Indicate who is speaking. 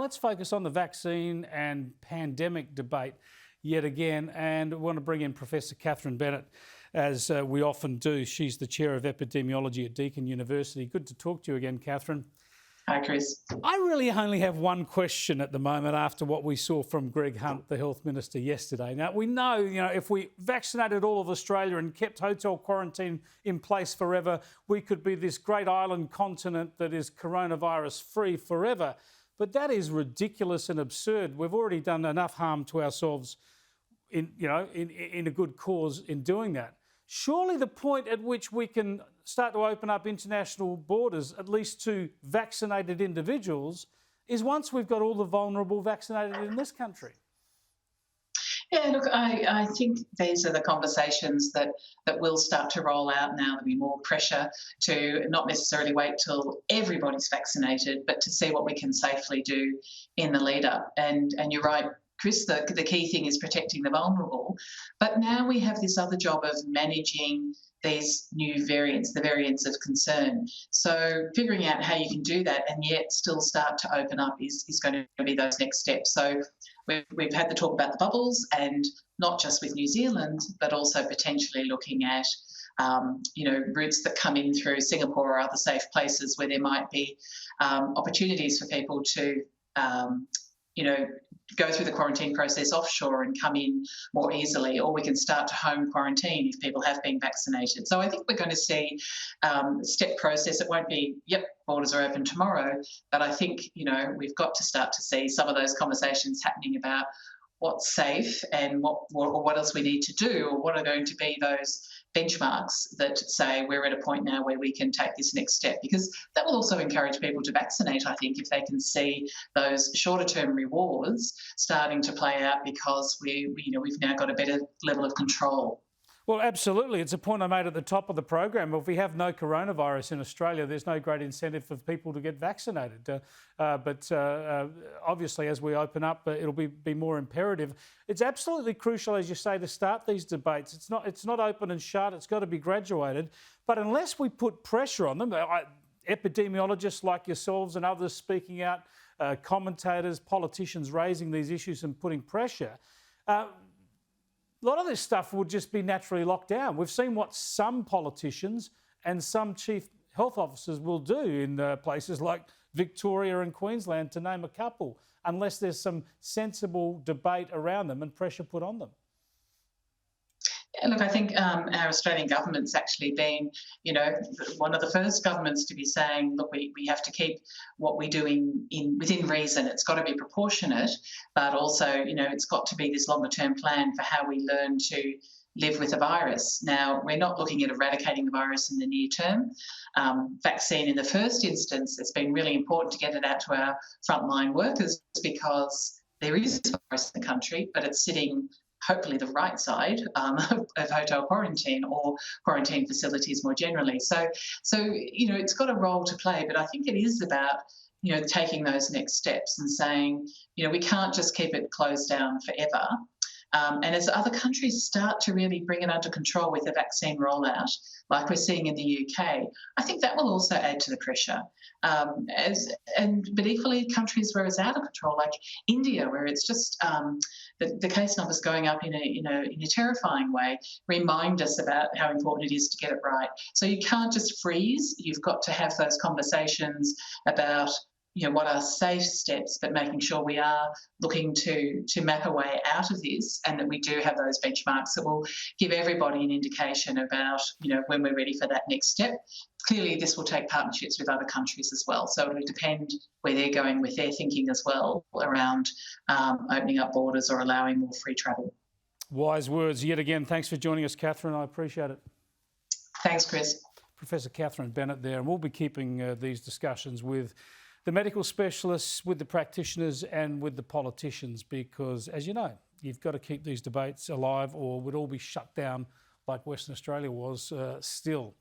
Speaker 1: let's focus on the vaccine and pandemic debate yet again. And we want to bring in Professor Catherine Bennett, as we often do. She's the Chair of Epidemiology at Deakin University. Good to talk to you again, Catherine.
Speaker 2: Hi, Chris.
Speaker 1: I really only have one question at the moment after what we saw from Greg Hunt, the Health Minister, yesterday. Now, we know, if we vaccinated all of Australia and kept hotel quarantine in place forever, we could be this great island continent that is coronavirus-free forever. But that is ridiculous and absurd. We've already done enough harm to ourselves in a good cause in doing that. Surely the point at which we can start to open up international borders, at least to vaccinated individuals, is once we've got all the vulnerable vaccinated in this country.
Speaker 2: Yeah, look, I think these are the conversations that will start to roll out now. There'll be more pressure to not necessarily wait till everybody's vaccinated, but to see what we can safely do in the lead up. And you're right, Chris, the key thing is protecting the vulnerable. But now we have this other job of managing these new variants, the variants of concern. So figuring out how you can do that and yet still start to open up is going to be those next steps. So we've had the talk about the bubbles, and not just with New Zealand, but also potentially looking at routes that come in through Singapore or other safe places where there might be opportunities for people to go through the quarantine process offshore and come in more easily, or we can start to home quarantine if people have been vaccinated. So I think we're going to see a step process. It won't be, borders are open tomorrow, but I think, we've got to start to see some of those conversations happening about what's safe and what else we need to do, or what are going to be those benchmarks that say we're at a point now where we can take this next step, because that will also encourage people to vaccinate, I think, if they can see those shorter term rewards starting to play out because we've now got a better level of control.
Speaker 1: Well, absolutely. It's a point I made at the top of the program. If we have no coronavirus in Australia, there's no great incentive for people to get vaccinated. But obviously, as we open up, it'll be more imperative. It's absolutely crucial, as you say, to start these debates. It's not open and shut. It's got to be graduated. But unless we put pressure on them, epidemiologists like yourselves and others speaking out, commentators, politicians raising these issues and putting pressure, a lot of this stuff would just be naturally locked down. We've seen what some politicians and some chief health officers will do in places like Victoria and Queensland, to name a couple, unless there's some sensible debate around them and pressure put on them.
Speaker 2: Yeah, look, I think our Australian government's actually been, one of the first governments to be saying, look, we have to keep what we do within reason. It's got to be proportionate, but also, it's got to be this longer term plan for how we learn to live with the virus. Now, we're not looking at eradicating the virus in the near term. Vaccine in the first instance, it's been really important to get it out to our frontline workers because there is a virus in the country, but it's sitting hopefully the right side of hotel quarantine or quarantine facilities more generally. So it's got a role to play, but I think it is about, taking those next steps and saying, we can't just keep it closed down forever. And as other countries start to really bring it under control with the vaccine rollout, like we're seeing in the UK, I think that will also add to the pressure. But equally, countries where it's out of control, like India, where it's just the case numbers going up in a terrifying way, remind us about how important it is to get it right. So you can't just freeze. You've got to have those conversations about what are safe steps, but making sure we are looking to map a way out of this, and that we do have those benchmarks that will give everybody an indication about, when we're ready for that next step. Clearly, this will take partnerships with other countries as well. So it will depend where they're going with their thinking as well around opening up borders or allowing more free travel.
Speaker 1: Wise words yet again. Thanks for joining us, Catherine. I appreciate it.
Speaker 2: Thanks, Chris.
Speaker 1: Professor Catherine Bennett there, and we'll be keeping these discussions with the medical specialists, with the practitioners and with the politicians, because, as you know, you've got to keep these debates alive or we'd all be shut down like Western Australia was still.